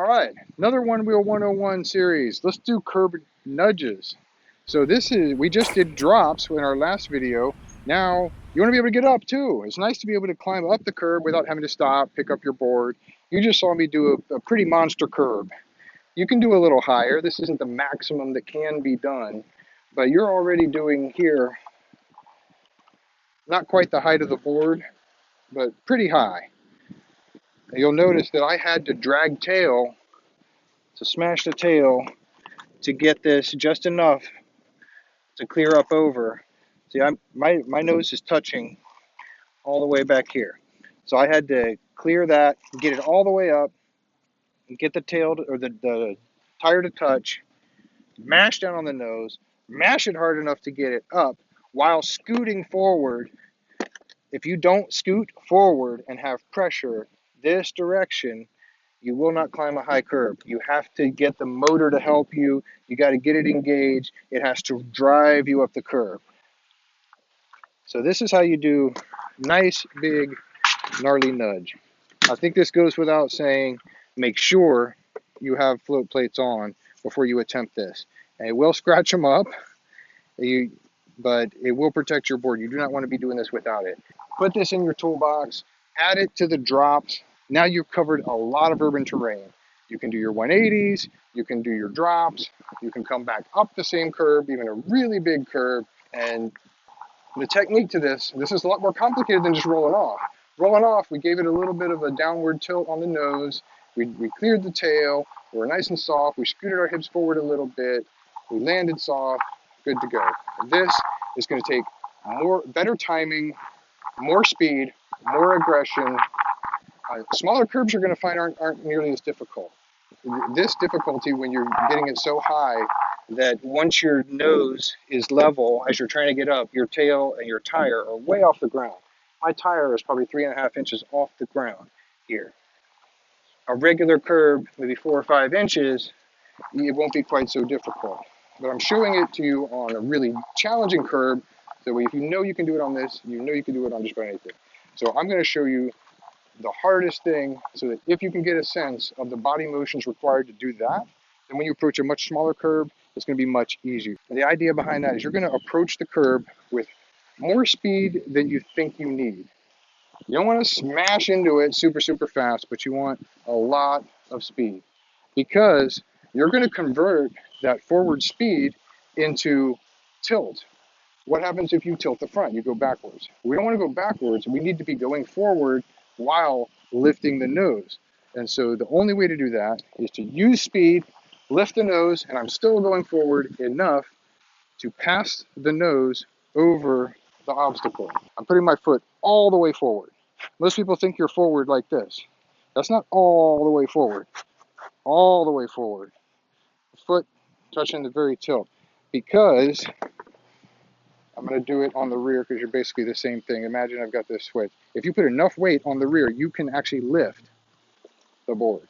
All right, another Onewheel 101 series. Let's do curb nudges. So we just did drops in our last video. Now, you want to be able to get up too. It's nice to be able to climb up the curb without having to stop, pick up your board. You just saw me do a pretty monster curb. You can do a little higher. This isn't the maximum that can be done, but you're already doing here, not quite the height of the board, but pretty high. You'll notice that I had to drag tail to smash the tail to get this just enough to clear up over. See, my nose is touching all the way back here. So I had to clear that, get it all the way up, and get the tail or the tire to touch, mash down on the nose, mash it hard enough to get it up while scooting forward. If you don't scoot forward and have pressure this direction, you will not climb a high curb. You have to get the motor to help you. You got to get it engaged. It has to drive you up the curb. So this is how you do nice, big, gnarly nudge. I think this goes without saying. Make sure you have float plates on before you attempt this. And it will scratch them up, but it will protect your board. You do not want to be doing this without it. Put this in your toolbox. Add it to the drops. Now you've covered a lot of urban terrain. You can do your 180s, you can do your drops, you can come back up the same curb, even a really big curb. And the technique to this is a lot more complicated than just rolling off. Rolling off, we gave it a little bit of a downward tilt on the nose. We cleared the tail. We were nice and soft. We scooted our hips forward a little bit. We landed soft, good to go. This is going to take better timing, more speed, more aggression. Smaller curbs you're going to find aren't nearly as difficult. This difficulty when you're getting it so high that once your nose is level as you're trying to get up, your tail and your tire are way off the ground. My tire is probably 3.5 inches off the ground here. A regular curb, maybe 4 or 5 inches, it won't be quite so difficult. But I'm showing it to you on a really challenging curb, so if you know you can do it on this, you know you can do it on just about anything. So I'm going to show you the hardest thing so that if you can get a sense of the body motions required to do that, then when you approach a much smaller curb, it's going to be much easier. And the idea behind that is you're going to approach the curb with more speed than you think you need. You don't want to smash into it super, super fast, but you want a lot of speed because you're going to convert that forward speed into tilt. What happens if you tilt the front? You go backwards. We don't want to go backwards. We need to be going forward while lifting the nose. And so the only way to do that is to use speed, lift the nose, and I'm still going forward enough to pass the nose over the obstacle. I'm putting my foot all the way forward. Most people think you're forward like this. That's not all the way forward. All the way forward. Foot touching the very tilt. Because I'm going to do it on the rear because you're basically the same thing. Imagine I've got this switch. If you put enough weight on the rear, you can actually lift the board.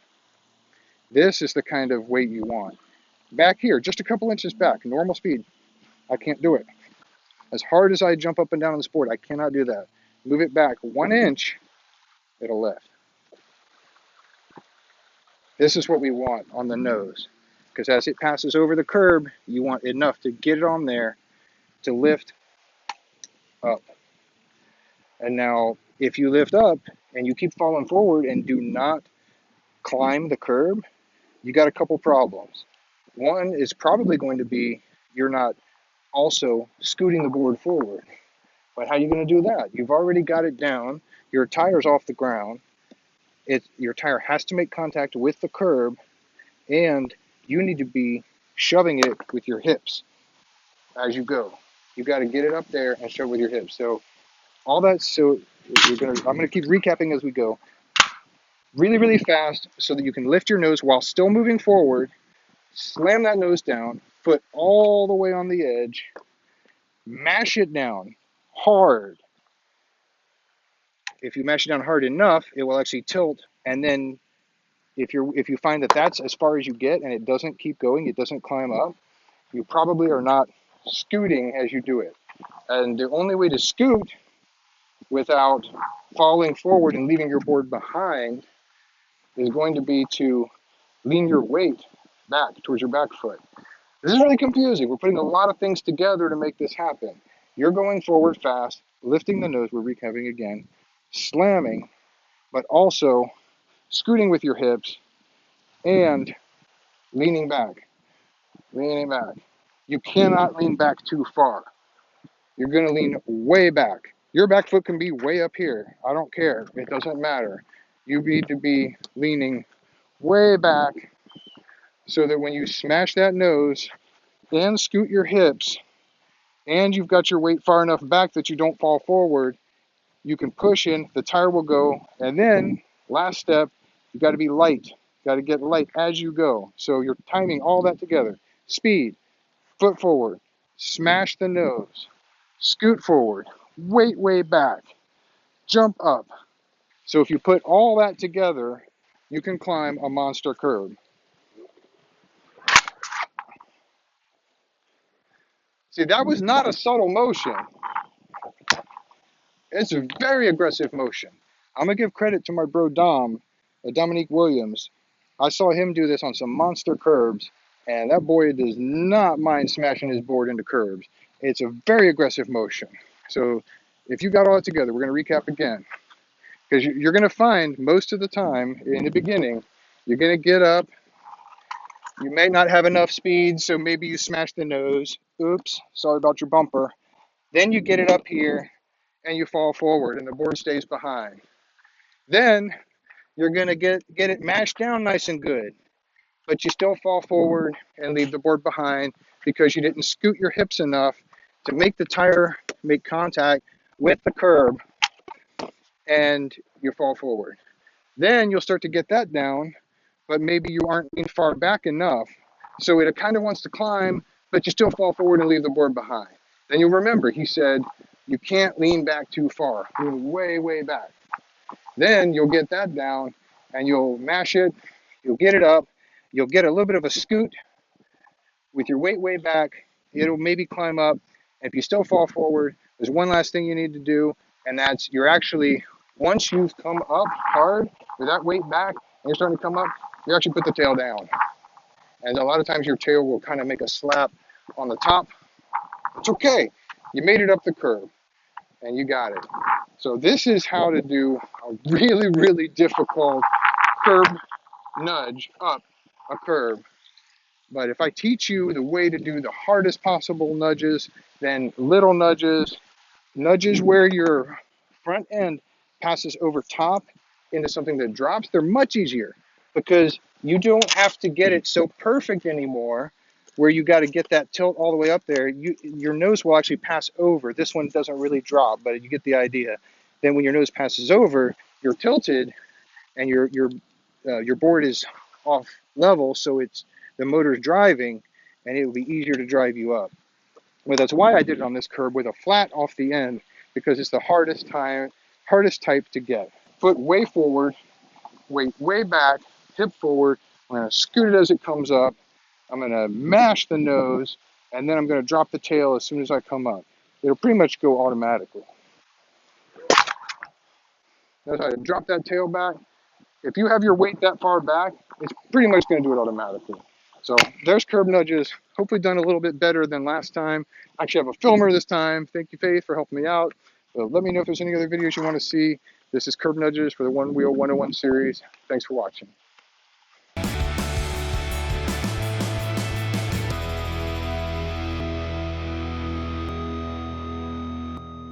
This is the kind of weight you want. Back here, just a couple inches back, normal speed. I can't do it. As hard as I jump up and down on this board, I cannot do that. Move it back 1 inch, it'll lift. This is what we want on the nose. Because as it passes over the curb, you want enough to get it on there to lift up. And now, if you lift up and you keep falling forward and do not climb the curb, you got a couple problems. One is probably going to be you're not also scooting the board forward. But how are you going to do that? You've already got it down. Your tire's off the ground. Your tire has to make contact with the curb, and you need to be shoving it with your hips as you go. You got to get it up there and shove with your hips. So all that. So I'm going to keep recapping as we go. Really, really fast so that you can lift your nose while still moving forward. Slam that nose down. Foot all the way on the edge. Mash it down hard. If you mash it down hard enough, it will actually tilt. And then if you find that that's as far as you get and it doesn't keep going, it doesn't climb up, you probably are not scooting as you do it. And the only way to scoot without falling forward and leaving your board behind is going to be to lean your weight back towards your back foot. This is really confusing. We're putting a lot of things together to make this happen. You're going forward fast, lifting the nose, we're recapping again, slamming, but also scooting with your hips and leaning back, leaning back. You cannot lean back too far. You're going to lean way back. Your back foot can be way up here. I don't care. It doesn't matter. You need to be leaning way back so that when you smash that nose and scoot your hips and you've got your weight far enough back that you don't fall forward, you can push in, the tire will go, and then last step, you got to be light. You got to get light as you go. So you're timing all that together. Speed, foot forward, smash the nose, scoot forward, weight way back, jump up. So if you put all that together, you can climb a monster curb. See, that was not a subtle motion. It's a very aggressive motion. I'm going to give credit to my bro Dominique Williams. I saw him do this on some monster curbs, and that boy does not mind smashing his board into curbs. It's a very aggressive motion. So if you got all that together, we're going to recap again. Because you're going to find most of the time in the beginning, you're going to get up. You may not have enough speed, so maybe you smash the nose. Oops, sorry about your bumper. Then you get it up here, and you fall forward, and the board stays behind. Then you're going to get it mashed down nice and good, but you still fall forward and leave the board behind because you didn't scoot your hips enough to make the tire make contact with the curb, and you fall forward. Then you'll start to get that down, but maybe you aren't leaned far back enough. So it kind of wants to climb, but you still fall forward and leave the board behind. Then you'll remember, he said, you can't lean back too far. Lean way, way back. Then you'll get that down and you'll mash it. You'll get it up. You'll get a little bit of a scoot with your weight way back. It'll maybe climb up. If you still fall forward, there's one last thing you need to do, and that's you're actually, once you've come up hard with that weight back and you're starting to come up, you actually put the tail down. And a lot of times your tail will kind of make a slap on the top. It's okay. You made it up the curb and you got it. So this is how to do a really, really difficult curb nudge up a curb. But if I teach you the way to do the hardest possible nudges, then little nudges, nudges where your front end passes over top into something that drops, they're much easier because you don't have to get it so perfect anymore where you got to get that tilt all the way up there. Your nose will actually pass over. This one doesn't really drop, but you get the idea. Then when your nose passes over, you're tilted and your board is off level, so it's the motor's driving, and it will be easier to drive you up. Well, that's why I did it on this curb with a flat off the end, because it's the hardest type to get. Foot way forward, weight way back, hip forward. I'm going to scoot it as it comes up. I'm going to mash the nose, and then I'm going to drop the tail as soon as I come up. It'll pretty much go automatically. Notice how I drop that tail back. If you have your weight that far back, it's pretty much going to do it automatically. So there's curb nudges, hopefully done a little bit better than last time. I actually have a filmer this time. Thank you, Faith, for helping me out. So let me know if there's any other videos you want to see. This is curb nudges for the Onewheel 101 series. Thanks for watching.